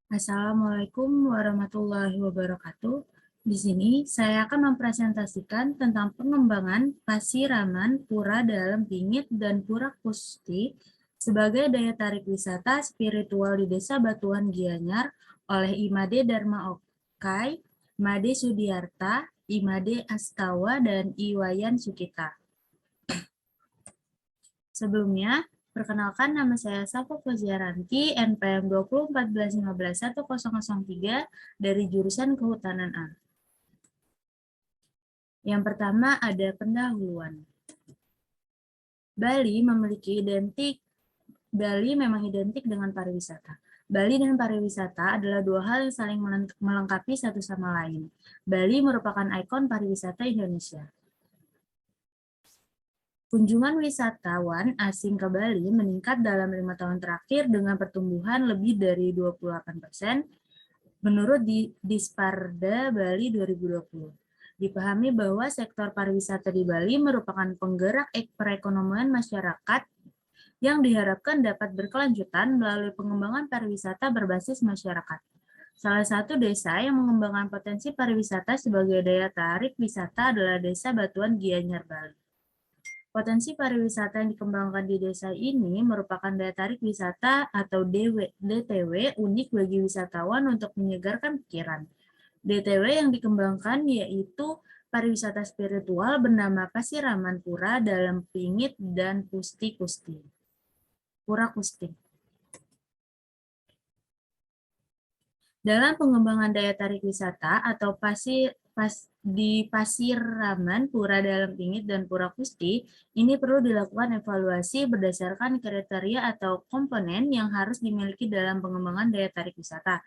Assalamualaikum warahmatullahi wabarakatuh. Di sini saya akan mempresentasikan tentang pengembangan Pasiraman, Pura Dalam Bingit, dan Pura Kusti sebagai daya tarik wisata spiritual di Desa Batuan Gianyar oleh Imade Dharma Okai, Made Sudiarta, Imade Astawa, dan Iwayan Sukita. Sebelumnya, perkenalkan nama saya Safa Faziaranti, NPM 201415111003 dari jurusan Kehutanan A. Yang pertama ada pendahuluan. Bali memang identik dengan pariwisata. Bali dan pariwisata adalah dua hal yang saling melengkapi satu sama lain. Bali merupakan ikon pariwisata Indonesia. Kunjungan wisatawan asing ke Bali meningkat dalam 5 tahun terakhir dengan pertumbuhan lebih dari 28% menurut Disparda Bali 2020. Dipahami bahwa sektor pariwisata di Bali merupakan penggerak perekonomian masyarakat yang diharapkan dapat berkelanjutan melalui pengembangan pariwisata berbasis masyarakat. Salah satu desa yang mengembangkan potensi pariwisata sebagai daya tarik wisata adalah Desa Batuan Gianyar, Bali. Potensi pariwisata yang dikembangkan di desa ini merupakan daya tarik wisata atau DTW unik bagi wisatawan untuk menyegarkan pikiran. DTW yang dikembangkan yaitu pariwisata spiritual bernama Pasiraman Pura Dalam Bingit dan Pura Kusti. Dalam pengembangan daya tarik wisata atau di Pasiraman, Pura Dalam Bingit, dan Pura Kusti, ini perlu dilakukan evaluasi berdasarkan kriteria atau komponen yang harus dimiliki dalam pengembangan daya tarik wisata.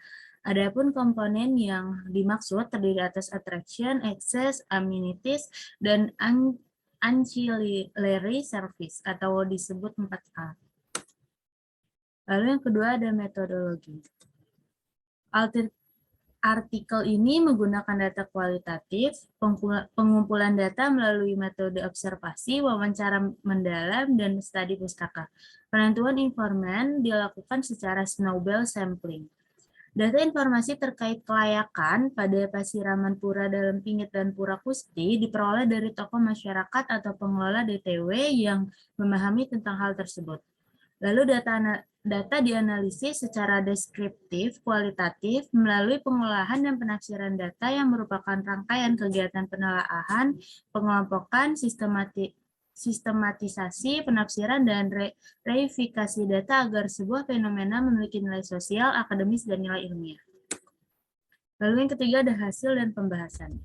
Adapun komponen yang dimaksud terdiri atas attraction, access, amenities, dan ancillary service atau disebut 4A. Lalu yang kedua ada metodologi. Artikel ini menggunakan data kualitatif, pengumpulan data melalui metode observasi, wawancara mendalam, dan studi pustaka. Penentuan informan dilakukan secara snowball sampling. Data informasi terkait kelayakan pada Pasiraman Pura Dalam Bingit dan Pura Kusti diperoleh dari tokoh masyarakat atau pengelola DTW yang memahami tentang hal tersebut. Lalu data dianalisis secara deskriptif, kualitatif, melalui pengolahan dan penafsiran data yang merupakan rangkaian kegiatan penelaahan, pengelompokan, sistematisasi, penafsiran, dan reifikasi data agar sebuah fenomena memiliki nilai sosial, akademis, dan nilai ilmiah. Lalu yang ketiga ada hasil dan pembahasan.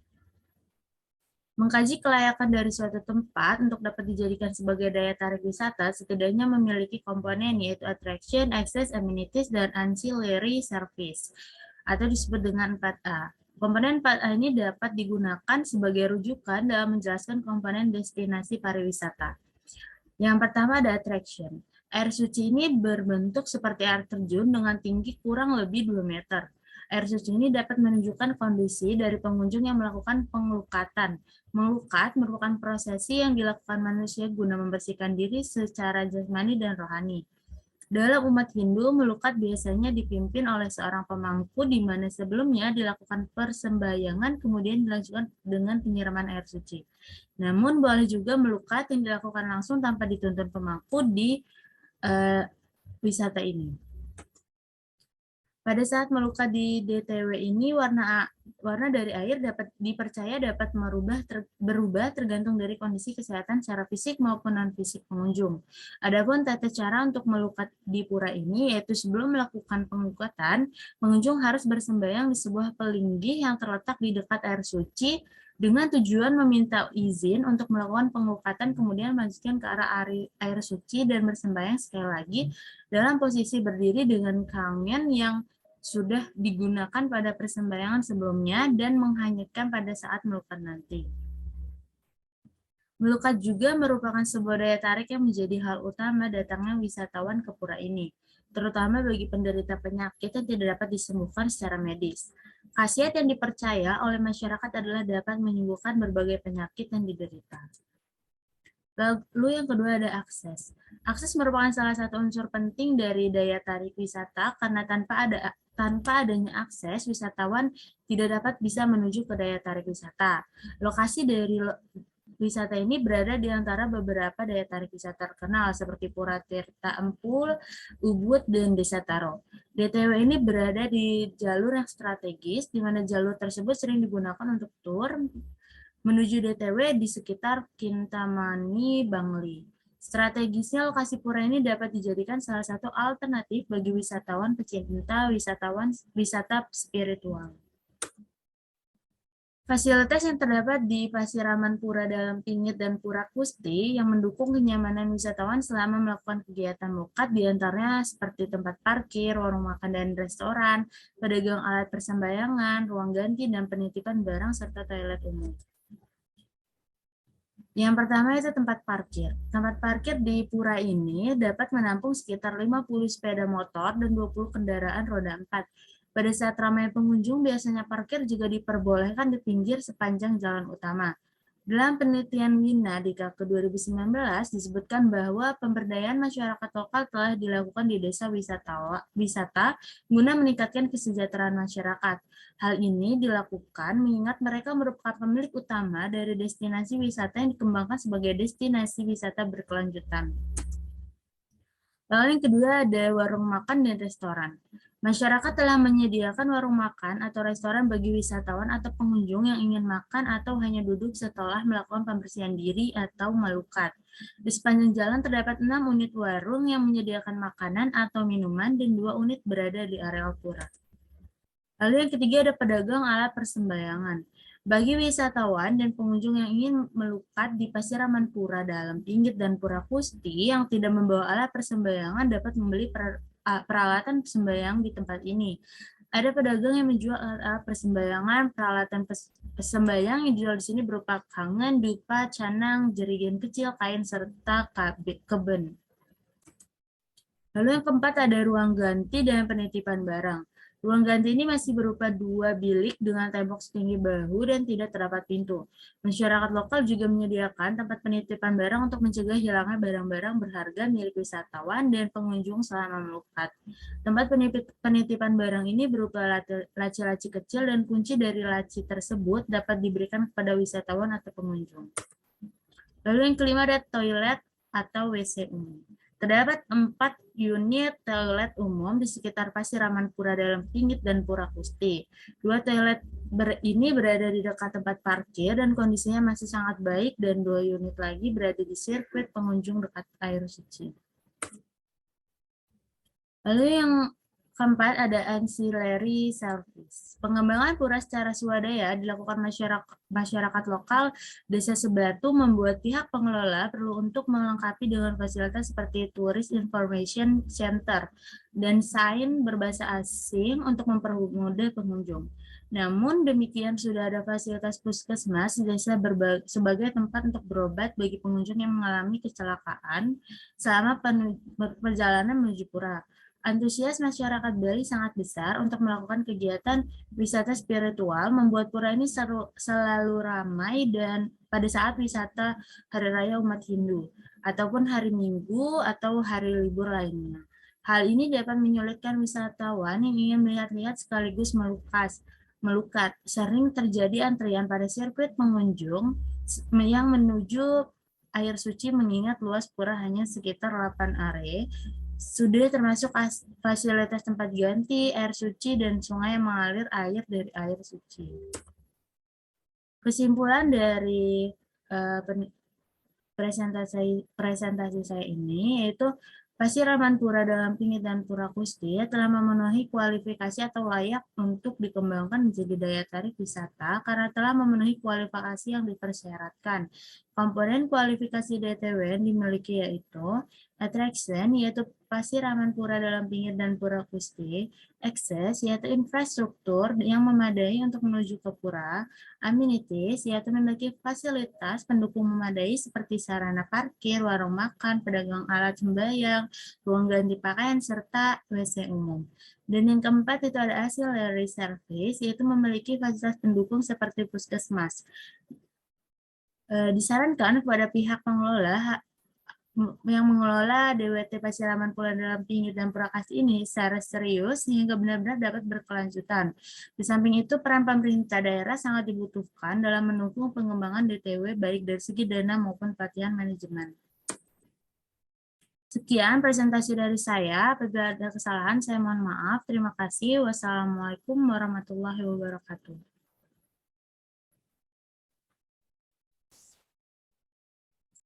Mengkaji kelayakan dari suatu tempat untuk dapat dijadikan sebagai daya tarik wisata setidaknya memiliki komponen yaitu attraction, access, amenities, dan ancillary service atau disebut dengan 4A. Komponen 4A ini dapat digunakan sebagai rujukan dalam menjelaskan komponen destinasi pariwisata. Yang pertama ada attraction. Air suci ini berbentuk seperti air terjun dengan tinggi kurang lebih 2 meter. Air suci ini dapat menunjukkan kondisi dari pengunjung yang melakukan pengelukatan. Melukat merupakan prosesi yang dilakukan manusia guna membersihkan diri secara jasmani dan rohani. Dalam umat Hindu, melukat biasanya dipimpin oleh seorang pemangku di mana sebelumnya dilakukan persembahyangan kemudian dilanjutkan dengan penyiraman air suci. Namun boleh juga melukat yang dilakukan langsung tanpa dituntun pemangku di wisata ini. Pada saat melukat di DTW ini, warna dari air dipercaya dapat berubah tergantung dari kondisi kesehatan secara fisik maupun non-fisik pengunjung. Adapun tata cara untuk melukat di pura ini, yaitu sebelum melakukan pengelukatan, pengunjung harus bersembahyang di sebuah pelinggih yang terletak di dekat air suci dengan tujuan meminta izin untuk melakukan pengelukatan, kemudian melanjutkan ke arah air suci dan bersembahyang sekali lagi dalam posisi berdiri dengan kangen yang sudah digunakan pada persembahyangan sebelumnya dan menghanyutkan pada saat melukat nanti. Melukat juga merupakan sebuah daya tarik yang menjadi hal utama datangnya wisatawan ke pura ini, terutama bagi penderita penyakit yang tidak dapat disembuhkan secara medis. Khasiat yang dipercaya oleh masyarakat adalah dapat menyembuhkan berbagai penyakit yang diderita. Lalu yang kedua ada akses. Akses merupakan salah satu unsur penting dari daya tarik wisata karena tanpa tanpa adanya akses, wisatawan tidak dapat bisa menuju ke daya tarik wisata. Lokasi dari wisata ini berada di antara beberapa daya tarik wisata terkenal seperti Pura Tirta Empul, Ubud, dan Desa Taro. DTW ini berada di jalur yang strategis, di mana jalur tersebut sering digunakan untuk tur menuju DTW di sekitar Kintamani, Bangli. Strategisnya lokasi pura ini dapat dijadikan salah satu alternatif bagi wisatawan pecinta wisata spiritual. Fasilitas yang terdapat di Pasiraman Pura Dalam Tingit dan Pura Kusti yang mendukung kenyamanan wisatawan selama melakukan kegiatan mukat diantaranya seperti tempat parkir, warung makan dan restoran, pedagang alat persembahyangan, ruang ganti dan penitipan barang serta toilet umum. Yang pertama itu tempat parkir. Tempat parkir di pura ini dapat menampung sekitar 50 sepeda motor dan 20 kendaraan roda 4. Pada saat ramai pengunjung, biasanya parkir juga diperbolehkan di pinggir sepanjang jalan utama. Dalam penelitian Wina di KK 2019 disebutkan bahwa pemberdayaan masyarakat lokal telah dilakukan di desa wisata guna meningkatkan kesejahteraan masyarakat. Hal ini dilakukan mengingat mereka merupakan pemilik utama dari destinasi wisata yang dikembangkan sebagai destinasi wisata berkelanjutan. Lalu yang kedua ada warung makan dan restoran. Masyarakat telah menyediakan warung makan atau restoran bagi wisatawan atau pengunjung yang ingin makan atau hanya duduk setelah melakukan pembersihan diri atau melukat. Di sepanjang jalan terdapat 6 unit warung yang menyediakan makanan atau minuman dan 2 unit berada di areal pura. Lalu yang ketiga ada pedagang alat persembahyangan. Bagi wisatawan dan pengunjung yang ingin melukat di Pasiraman Pura Dalam Tingit dan Pura Kusti yang tidak membawa alat persembahyangan dapat membeli peralatan sembahyang di tempat ini. Ada pedagang yang menjual alat persembahyangan, peralatan sembahyang yang dijual di sini berupa kangen, dupa, canang, jerigen kecil, kain, serta keben. Lalu yang keempat ada ruang ganti dan penitipan barang. Ruang ganti ini masih berupa 2 bilik dengan tembok setinggi bahu dan tidak terdapat pintu. Masyarakat lokal juga menyediakan tempat penitipan barang untuk mencegah hilangnya barang-barang berharga milik wisatawan dan pengunjung selama melukat. Tempat penitipan barang ini berupa laci-laci kecil dan kunci dari laci tersebut dapat diberikan kepada wisatawan atau pengunjung. Lalu yang kelima ada toilet atau WC umum. Terdapat 4 unit toilet umum di sekitar Pasiraman Pura Dalam Tingit dan Pura Kusti. 2 toilet ini berada di dekat tempat parkir dan kondisinya masih sangat baik dan 2 unit lagi berada di sirkuit pengunjung dekat air suci. Lalu yang keempat ada ancillary service. Pengembangan pura secara swadaya dilakukan masyarakat lokal Desa Sebatu membuat pihak pengelola perlu untuk melengkapi dengan fasilitas seperti Tourist Information Center dan sign berbahasa asing untuk mempermudah pengunjung. Namun demikian sudah ada fasilitas puskesmas di desa sebagai tempat untuk berobat bagi pengunjung yang mengalami kecelakaan selama perjalanan menuju pura. Antusias masyarakat Bali sangat besar untuk melakukan kegiatan wisata spiritual, membuat pura ini selalu ramai dan pada saat wisata Hari Raya umat Hindu, ataupun hari Minggu atau hari libur lainnya. Hal ini dapat menyulitkan wisatawan yang ingin melihat-lihat sekaligus melukat. Sering terjadi antrian pada sirkuit pengunjung yang menuju air suci mengingat luas pura hanya sekitar 8 are. Sudah termasuk fasilitas tempat ganti, air suci, dan sungai yang mengalir air dari air suci. Kesimpulan dari presentasi saya ini yaitu Pasiraman Pura Dalam Tingit dan Pura Kusti telah memenuhi kualifikasi atau layak untuk dikembangkan menjadi daya tarik wisata karena telah memenuhi kualifikasi yang dipersyaratkan. Komponen kualifikasi DTW yang dimiliki yaitu attraction, yaitu Pasiraman Pura Dalam Tingit dan Pura Kusti, access, yaitu infrastruktur yang memadai untuk menuju ke pura, amenities, yaitu memiliki fasilitas pendukung memadai seperti sarana parkir, warung makan, pedagang alat sembahyang, ruang ganti pakaian, serta WC umum. Dan yang keempat itu ada ancillary service, yaitu memiliki fasilitas pendukung seperti puskesmas. Disarankan kepada pihak pengelola yang mengelola DWT Pasiraman Pulau Dalam Tinggi dan Purwakarta ini secara serius hingga benar-benar dapat berkelanjutan. Di samping itu, peran pemerintah daerah sangat dibutuhkan dalam mendukung pengembangan DTW baik dari segi dana maupun pelatihan manajemen. Sekian presentasi dari saya. Apabila ada kesalahan, saya mohon maaf. Terima kasih. Wassalamualaikum warahmatullahi wabarakatuh.